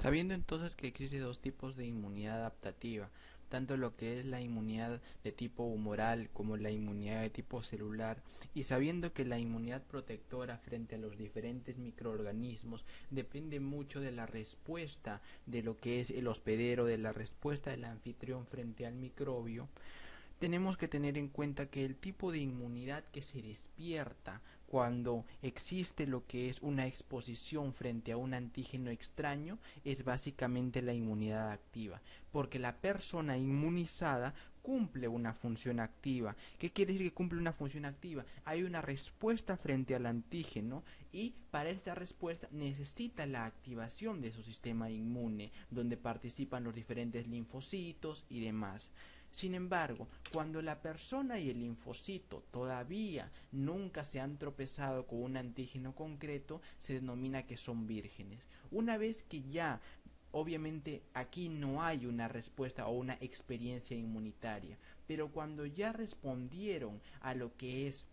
Sabiendo entonces que existe dos tipos de inmunidad adaptativa, tanto lo que es la inmunidad de tipo humoral como la inmunidad de tipo celular, y sabiendo que la inmunidad protectora frente a los diferentes microorganismos depende mucho de la respuesta de lo que es el hospedero, de la respuesta del anfitrión frente al microbio, tenemos que tener en cuenta que el tipo de inmunidad que se despierta cuando existe lo que es una exposición frente a un antígeno extraño es básicamente la inmunidad activa, porque la persona inmunizada cumple una función activa. ¿Qué quiere decir que cumple una función activa? Hay una respuesta frente al antígeno y para esta respuesta necesita la activación de su sistema inmune, donde participan los diferentes linfocitos y demás. Sin embargo, cuando la persona y el linfocito todavía nunca se han tropezado con un antígeno concreto, se denomina que son vírgenes. Una vez que ya, obviamente aquí no hay una respuesta o una experiencia inmunitaria, pero cuando ya respondieron a lo que es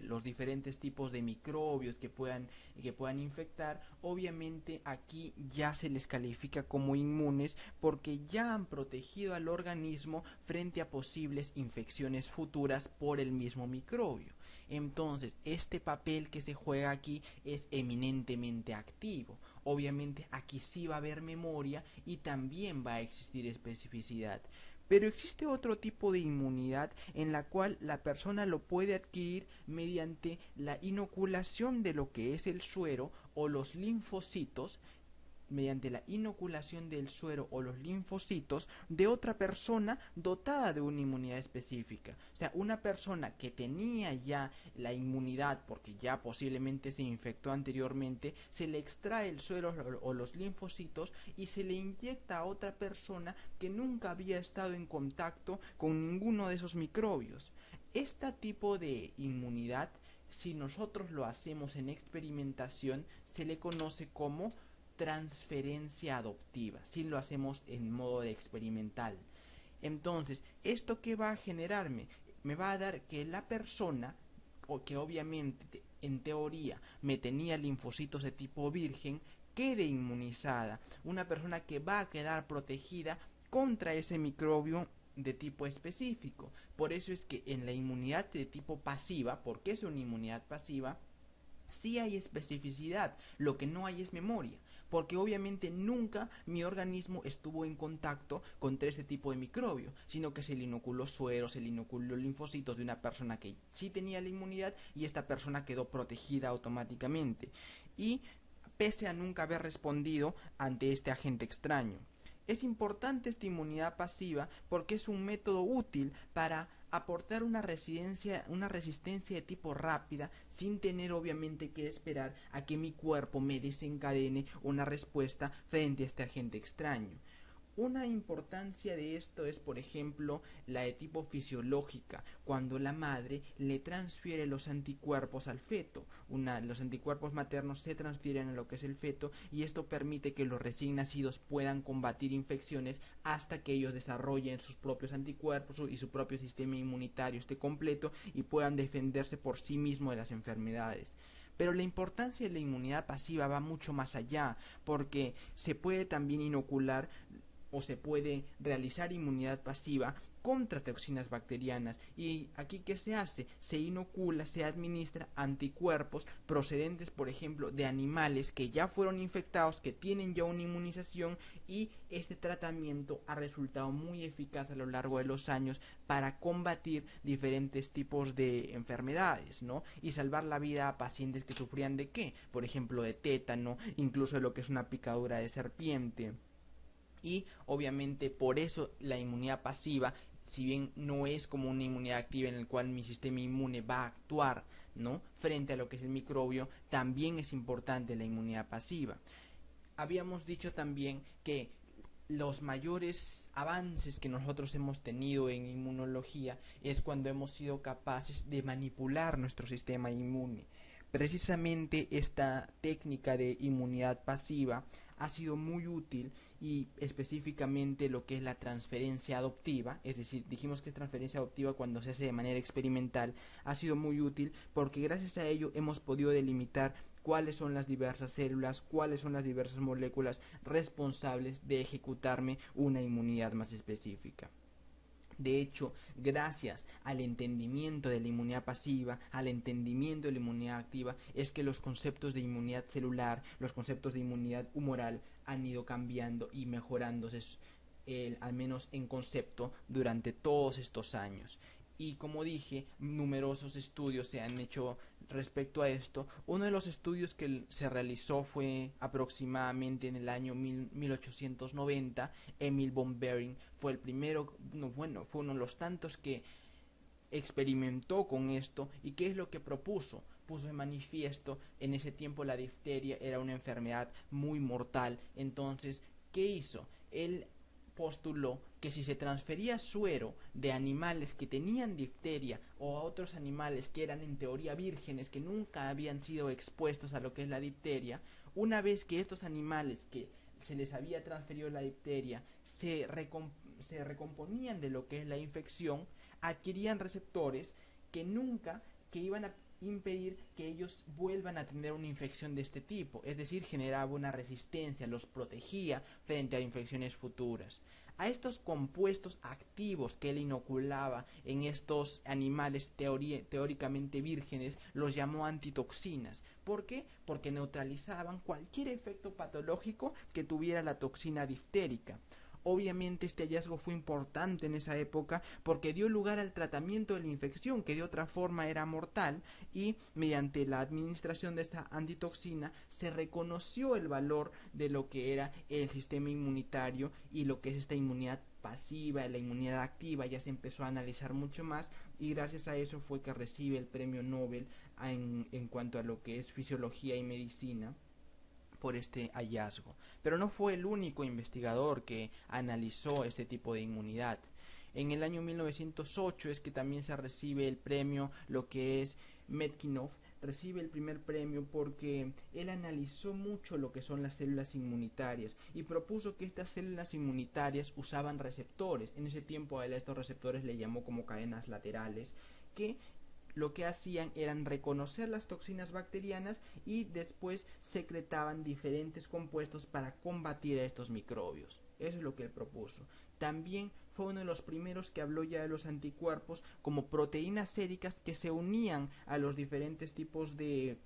los diferentes tipos de microbios que puedan infectar, obviamente aquí ya se les califica como inmunes porque ya han protegido al organismo frente a posibles infecciones futuras por el mismo microbio. Entonces, este papel que se juega aquí es eminentemente activo. Obviamente aquí sí va a haber memoria y también va a existir especificidad. Pero existe otro tipo de inmunidad en la cual la persona lo puede adquirir mediante la inoculación de lo que es el suero o los linfocitos, mediante la inoculación del suero o los linfocitos de otra persona dotada de una inmunidad específica. O sea, una persona que tenía ya la inmunidad porque ya posiblemente se infectó anteriormente, se le extrae el suero o los linfocitos y se le inyecta a otra persona que nunca había estado en contacto con ninguno de esos microbios. Este tipo de inmunidad, si nosotros lo hacemos en experimentación, se le conoce como transferencia adoptiva, si lo hacemos en modo de experimental. Entonces, ¿esto qué va a generarme? Me va a dar que la persona, o que obviamente en teoría me tenía linfocitos de tipo virgen, quede inmunizada. Una persona que va a quedar protegida contra ese microbio de tipo específico. Por eso es que en la inmunidad de tipo pasiva, porque es una inmunidad pasiva, sí hay especificidad, lo que no hay es memoria, porque obviamente nunca mi organismo estuvo en contacto con este tipo de microbio, sino que se le inoculó suero, se le inoculó linfocitos de una persona que sí tenía la inmunidad y esta persona quedó protegida automáticamente, y pese a nunca haber respondido ante este agente extraño. Es importante esta inmunidad pasiva porque es un método útil para aportar una resistencia de tipo rápida sin tener obviamente que esperar a que mi cuerpo me desencadene una respuesta frente a este agente extraño. Una importancia de esto es, por ejemplo, la de tipo fisiológica, cuando la madre le transfiere los anticuerpos al feto. Los anticuerpos maternos se transfieren a lo que es el feto y esto permite que los recién nacidos puedan combatir infecciones hasta que ellos desarrollen sus propios anticuerpos y su propio sistema inmunitario esté completo y puedan defenderse por sí mismos de las enfermedades. Pero la importancia de la inmunidad pasiva va mucho más allá, porque se puede también inocular o se puede realizar inmunidad pasiva contra toxinas bacterianas. Y aquí, ¿qué se hace? Se inocula, se administra anticuerpos procedentes, por ejemplo, de animales que ya fueron infectados, que tienen ya una inmunización, y este tratamiento ha resultado muy eficaz a lo largo de los años para combatir diferentes tipos de enfermedades, ¿no? Y salvar la vida a pacientes que sufrían de ¿qué? Por ejemplo, de tétano, incluso de lo que es una picadura de serpiente. Y obviamente por eso la inmunidad pasiva, si bien no es como una inmunidad activa en el cual mi sistema inmune va a actuar, ¿no?, frente a lo que es el microbio, también es importante la inmunidad pasiva. Habíamos dicho también que los mayores avances que nosotros hemos tenido en inmunología es cuando hemos sido capaces de manipular nuestro sistema inmune. Precisamente esta técnica de inmunidad pasiva ha sido muy útil, y específicamente lo que es la transferencia adoptiva, es decir, dijimos que es transferencia adoptiva cuando se hace de manera experimental, ha sido muy útil porque gracias a ello hemos podido delimitar cuáles son las diversas células, cuáles son las diversas moléculas responsables de ejecutarme una inmunidad más específica. De hecho, gracias al entendimiento de la inmunidad pasiva, al entendimiento de la inmunidad activa, es que los conceptos de inmunidad celular, los conceptos de inmunidad humoral han ido cambiando y mejorándose, al menos en concepto, durante todos estos años. Y como dije, numerosos estudios se han hecho respecto a esto. Uno de los estudios que se realizó fue aproximadamente en el año 1890. Emil von Behring fue el primero, fue uno de los tantos que experimentó con esto. ¿Y qué es lo que propuso? Puso de manifiesto, en ese tiempo la difteria era una enfermedad muy mortal. Entonces, ¿qué hizo? Él postuló que si se transfería suero de animales que tenían difteria o a otros animales que eran en teoría vírgenes, que nunca habían sido expuestos a lo que es la difteria, una vez que estos animales que se les había transferido la difteria se recomponían de lo que es la infección, adquirían receptores que iban a impedir que ellos vuelvan a tener una infección de este tipo, es decir, generaba una resistencia, los protegía frente a infecciones futuras. A estos compuestos activos que él inoculaba en estos animales teóricamente vírgenes los llamó antitoxinas. ¿Por qué? Porque neutralizaban cualquier efecto patológico que tuviera la toxina diftérica. Obviamente este hallazgo fue importante en esa época porque dio lugar al tratamiento de la infección, que de otra forma era mortal, y mediante la administración de esta antitoxina se reconoció el valor de lo que era el sistema inmunitario y lo que es esta inmunidad pasiva, la inmunidad activa. Ya se empezó a analizar mucho más y gracias a eso fue que recibe el premio Nobel en cuanto a lo que es fisiología y medicina por este hallazgo. Pero no fue el único investigador que analizó este tipo de inmunidad. En el año 1908 es que también se recibe el premio, lo que es Medkinov, recibe el primer premio porque él analizó mucho lo que son las células inmunitarias y propuso que estas células inmunitarias usaban receptores. En ese tiempo a él a estos receptores le llamó como cadenas laterales, que lo que hacían eran reconocer las toxinas bacterianas y después secretaban diferentes compuestos para combatir a estos microbios. Eso es lo que él propuso. También fue uno de los primeros que habló ya de los anticuerpos como proteínas séricas que se unían a los diferentes tipos de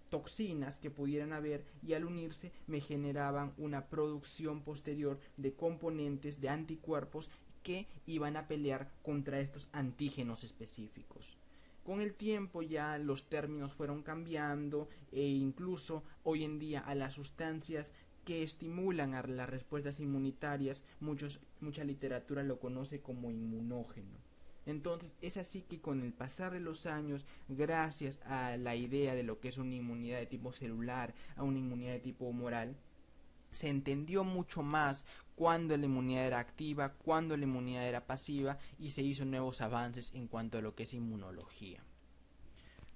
toxinas que pudieran haber, y al unirse me generaban una producción posterior de componentes de anticuerpos que iban a pelear contra estos antígenos específicos. Con el tiempo ya los términos fueron cambiando e incluso hoy en día a las sustancias que estimulan a las respuestas inmunitarias, mucha literatura lo conoce como inmunógeno. Entonces es así que con el pasar de los años, gracias a la idea de lo que es una inmunidad de tipo celular, a una inmunidad de tipo humoral, se entendió mucho más cuándo la inmunidad era activa, cuándo la inmunidad era pasiva, y se hizo nuevos avances en cuanto a lo que es inmunología.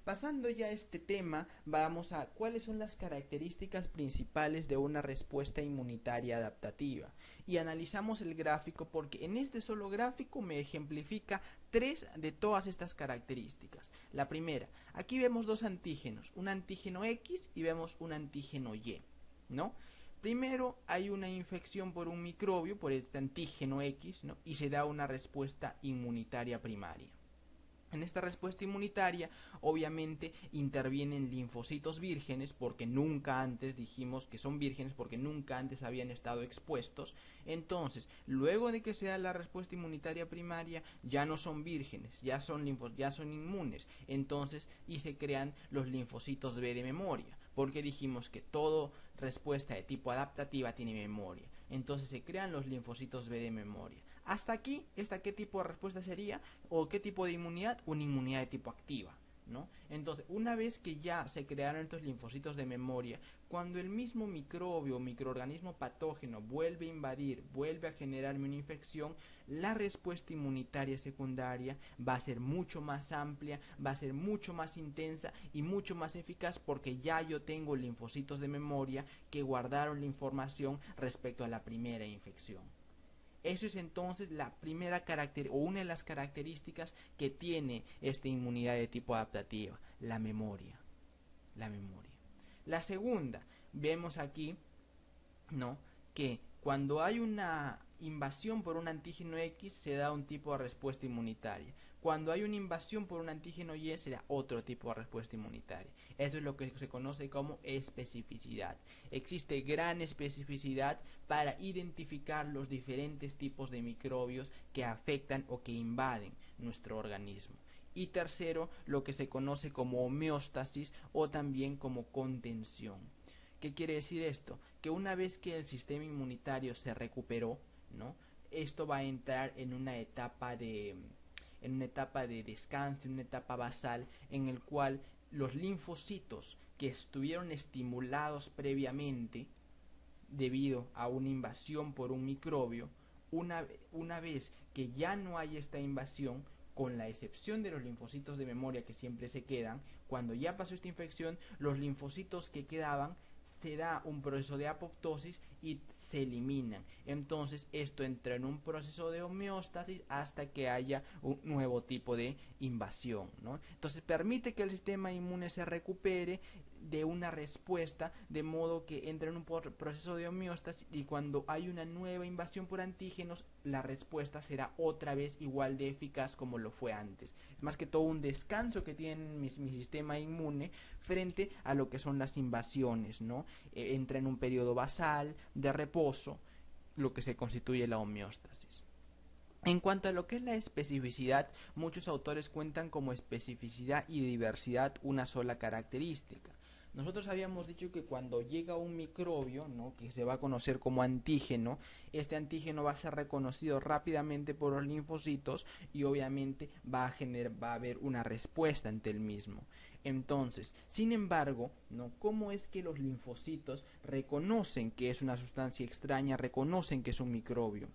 Pasando ya a este tema, vamos a cuáles son las características principales de una respuesta inmunitaria adaptativa. Y analizamos el gráfico porque en este solo gráfico me ejemplifica 3 de todas estas características. La primera, aquí vemos dos antígenos, un antígeno X y vemos un antígeno Y, ¿no? Primero hay una infección por un microbio, por este antígeno X, ¿no? Y se da una respuesta inmunitaria primaria. En esta respuesta inmunitaria, obviamente, intervienen linfocitos vírgenes, porque nunca antes dijimos que son vírgenes, porque nunca antes habían estado expuestos. Entonces, luego de que se da la respuesta inmunitaria primaria, ya no son vírgenes, ya son inmunes. Entonces, y se crean los linfocitos B de memoria, porque dijimos que toda respuesta de tipo adaptativa tiene memoria. Entonces se crean los linfocitos B de memoria. Hasta aquí, ¿qué tipo de respuesta sería? ¿O qué tipo de inmunidad? Una inmunidad de tipo activa, ¿no? Entonces, una vez que ya se crearon estos linfocitos de memoria, cuando el mismo microbio o microorganismo patógeno vuelve a invadir, vuelve a generarme una infección, la respuesta inmunitaria secundaria va a ser mucho más amplia, va a ser mucho más intensa y mucho más eficaz, porque ya yo tengo linfocitos de memoria que guardaron la información respecto a la primera infección. Eso es entonces la primera o una de las características que tiene esta inmunidad de tipo adaptativa, la memoria. La segunda, vemos aquí, ¿no?, que cuando hay una invasión por un antígeno X se da un tipo de respuesta inmunitaria. Cuando hay una invasión por un antígeno Y se da otro tipo de respuesta inmunitaria. Eso es lo que se conoce como especificidad. Existe gran especificidad para identificar los diferentes tipos de microbios que afectan o que invaden nuestro organismo. Y tercero, lo que se conoce como homeostasis o también como contención. ¿Qué quiere decir esto? Que una vez que el sistema inmunitario se recuperó, ¿no?, esto va a entrar en una etapa de descanso, en una etapa basal, en el cual los linfocitos que estuvieron estimulados previamente debido a una invasión por un microbio, una vez que ya no hay esta invasión, con la excepción de los linfocitos de memoria que siempre se quedan, cuando ya pasó esta infección, los linfocitos que quedaban se da un proceso de apoptosis y se eliminan. Entonces esto entra en un proceso de homeostasis hasta que haya un nuevo tipo de invasión, ¿no? Entonces permite que el sistema inmune se recupere de una respuesta, de modo que entra en un proceso de homeostasis, y cuando hay una nueva invasión por antígenos, la respuesta será otra vez igual de eficaz como lo fue antes. Es más que todo un descanso que tiene mi sistema inmune frente a lo que son las invasiones, ¿no? Entra en un periodo basal de reposo, lo que se constituye la homeostasis. En cuanto a lo que es la especificidad, muchos autores cuentan como especificidad y diversidad una sola característica. Nosotros habíamos dicho que cuando llega un microbio, ¿no?, que se va a conocer como antígeno, este antígeno va a ser reconocido rápidamente por los linfocitos y obviamente va a haber una respuesta ante el mismo. Entonces, sin embargo, ¿no?, ¿cómo es que los linfocitos reconocen que es una sustancia extraña, reconocen que es un microbio?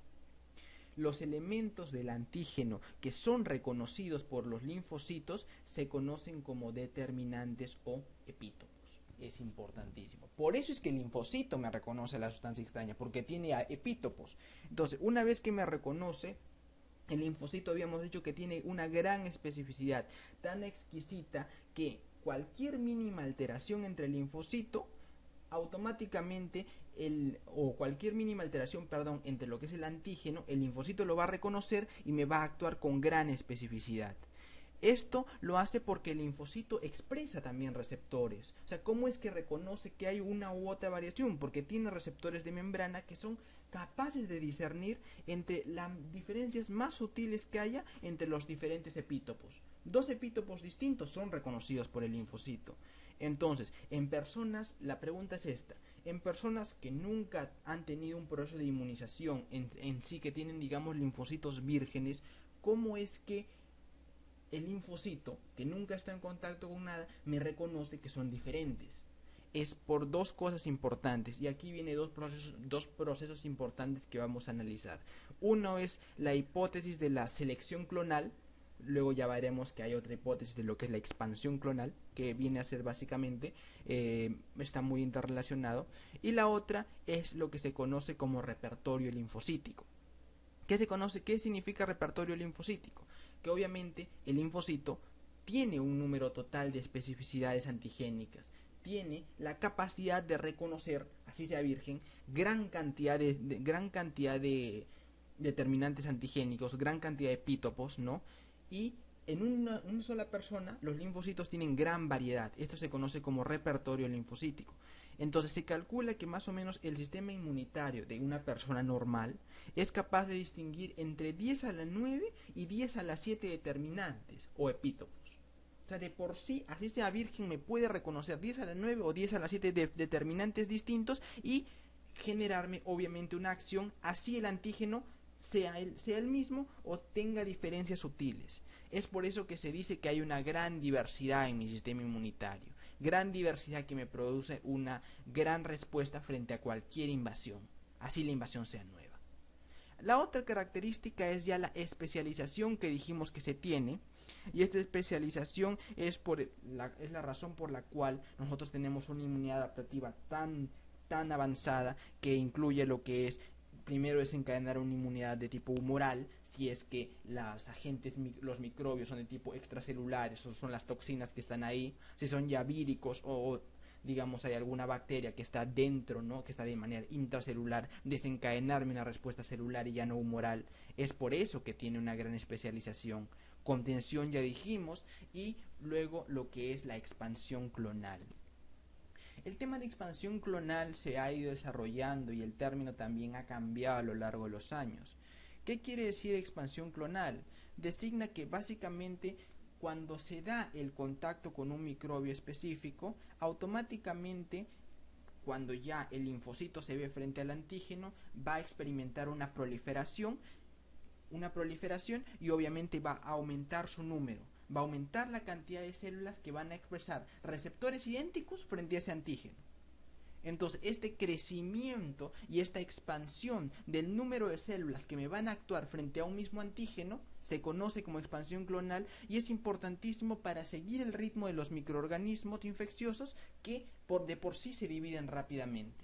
Los elementos del antígeno que son reconocidos por los linfocitos se conocen como determinantes o epítopos. Es importantísimo. Por eso es que el linfocito me reconoce la sustancia extraña, porque tiene epítopos. Entonces, una vez que me reconoce, el linfocito habíamos dicho que tiene una gran especificidad, tan exquisita que cualquier mínima alteración entre el linfocito, automáticamente cualquier mínima alteración, entre lo que es el antígeno, el linfocito lo va a reconocer y me va a actuar con gran especificidad. Esto lo hace porque el linfocito expresa también receptores. O sea, ¿cómo es que reconoce que hay una u otra variación? Porque tiene receptores de membrana que son capaces de discernir entre las diferencias más sutiles que haya entre los diferentes epítopos. Dos epítopos distintos son reconocidos por el linfocito. Entonces, en personas, la pregunta es esta: en personas que nunca han tenido un proceso de inmunización en sí, que tienen, digamos, linfocitos vírgenes, ¿cómo es que el linfocito, que nunca está en contacto con nada, me reconoce que son diferentes? Es por dos cosas importantes, y aquí viene dos procesos importantes que vamos a analizar. Uno es la hipótesis de la selección clonal. Luego ya veremos que hay otra hipótesis de lo que es la expansión clonal, que viene a ser básicamente, está muy interrelacionado. Y la otra es lo que se conoce como repertorio linfocítico. ¿Qué significa repertorio linfocítico? Que obviamente el linfocito tiene un número total de especificidades antigénicas, tiene la capacidad de reconocer, así sea virgen, gran cantidad de determinantes antigénicos, gran cantidad de epítopos, ¿no? Y en una sola persona los linfocitos tienen gran variedad. Esto se conoce como repertorio linfocítico. Entonces se calcula que más o menos el sistema inmunitario de una persona normal es capaz de distinguir entre 10 a la 9 y 10 a la 7 determinantes o epítopos. O sea, de por sí, así sea virgen, me puede reconocer 10 a la 9 o 10 a la 7 determinantes distintos y generarme obviamente una acción, así el antígeno sea el mismo o tenga diferencias sutiles. Es por eso que se dice que hay una gran diversidad en mi sistema inmunitario, gran diversidad que me produce una gran respuesta frente a cualquier invasión, así la invasión sea nueva. La otra característica es ya la especialización que dijimos que se tiene, y esta especialización es la razón por la cual nosotros tenemos una inmunidad adaptativa tan avanzada, que incluye lo que es: primero, desencadenar una inmunidad de tipo humoral, si es que los microbios son de tipo extracelulares, o son las toxinas que están ahí. Si son ya víricos o digamos, hay alguna bacteria que está dentro, ¿no? Que está de manera intracelular, desencadenarme una respuesta celular y ya no humoral. Es por eso que tiene una gran especialización. Contención ya dijimos, y luego lo que es la expansión clonal. El tema de expansión clonal se ha ido desarrollando y el término también ha cambiado a lo largo de los años. ¿Qué quiere decir expansión clonal? Designa que básicamente cuando se da el contacto con un microbio específico, automáticamente cuando ya el linfocito se ve frente al antígeno, va a experimentar una proliferación y obviamente va a aumentar su número, va a aumentar la cantidad de células que van a expresar receptores idénticos frente a ese antígeno. Entonces, este crecimiento y esta expansión del número de células que me van a actuar frente a un mismo antígeno se conoce como expansión clonal y es importantísimo para seguir el ritmo de los microorganismos infecciosos que de por sí se dividen rápidamente.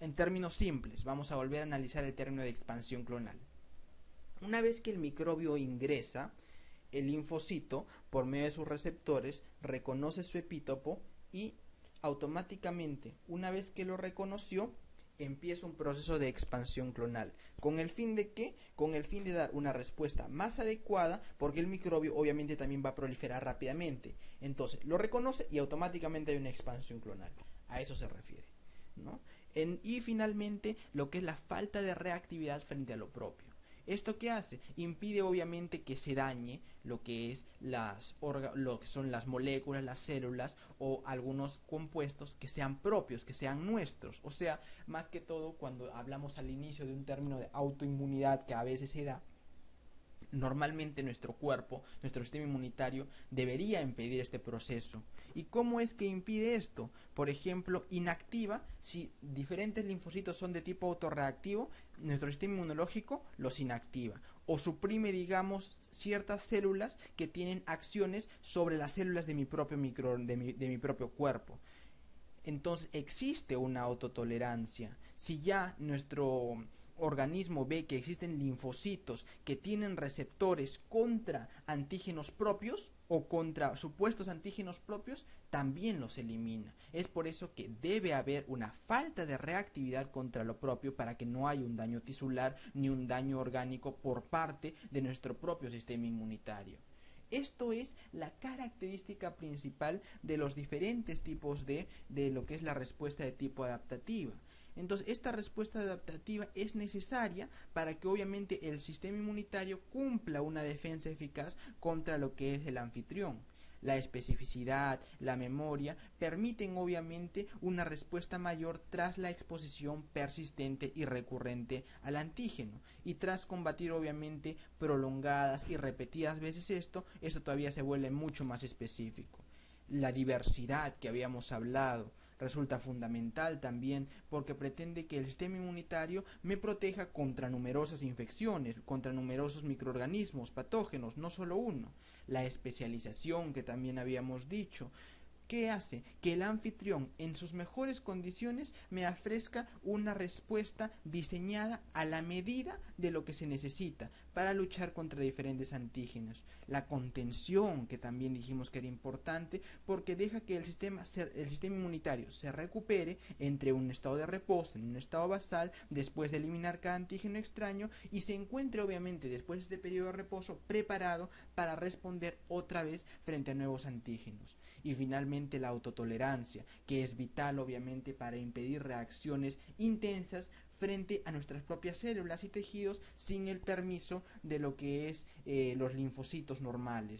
En términos simples, vamos a volver a analizar el término de expansión clonal. Una vez que el microbio ingresa, el linfocito, por medio de sus receptores, reconoce su epítopo y automáticamente, una vez que lo reconoció, empieza un proceso de expansión clonal. ¿Con el fin de qué? Con el fin de dar una respuesta más adecuada, porque el microbio obviamente también va a proliferar rápidamente. Entonces, lo reconoce y automáticamente hay una expansión clonal. A eso se refiere, ¿no? Y finalmente, lo que es la falta de reactividad frente a lo propio. ¿Esto qué hace? Impide obviamente que se dañe lo que es lo que son las moléculas, las células o algunos compuestos que sean propios, que sean nuestros. O sea, más que todo cuando hablamos al inicio de un término de autoinmunidad que a veces se da, normalmente nuestro cuerpo, nuestro sistema inmunitario debería impedir este proceso. ¿Y cómo es que impide esto? Por ejemplo, inactiva, si diferentes linfocitos son de tipo autorreactivo, nuestro sistema inmunológico los inactiva o suprime, digamos, ciertas células que tienen acciones sobre las células de mi propio de mi propio cuerpo. Entonces existe una autotolerancia. Si ya nuestro organismo ve que existen linfocitos que tienen receptores contra antígenos propios o contra supuestos antígenos propios, también los elimina. Es por eso que debe haber una falta de reactividad contra lo propio para que no haya un daño tisular ni un daño orgánico por parte de nuestro propio sistema inmunitario. Esto es la característica principal de los diferentes tipos de lo que es la respuesta de tipo adaptativa. Entonces, esta respuesta adaptativa es necesaria para que obviamente el sistema inmunitario cumpla una defensa eficaz contra lo que es el anfitrión. La especificidad, la memoria, permiten obviamente una respuesta mayor tras la exposición persistente y recurrente al antígeno. Y tras combatir obviamente prolongadas y repetidas veces esto todavía se vuelve mucho más específico. La diversidad que habíamos hablado resulta fundamental también porque pretende que el sistema inmunitario me proteja contra numerosas infecciones, contra numerosos microorganismos, patógenos, no solo uno. La especialización que también habíamos dicho, ¿qué hace? Que el anfitrión en sus mejores condiciones me ofrezca una respuesta diseñada a la medida de lo que se necesita para luchar contra diferentes antígenos. La contención, que también dijimos que era importante, porque deja que el sistema inmunitario se recupere entre un estado de reposo, en un estado basal, después de eliminar cada antígeno extraño, y se encuentre obviamente después de este periodo de reposo preparado para responder otra vez frente a nuevos antígenos. Y finalmente la autotolerancia, que es vital obviamente para impedir reacciones intensas frente a nuestras propias células y tejidos sin el permiso de lo que es los linfocitos normales.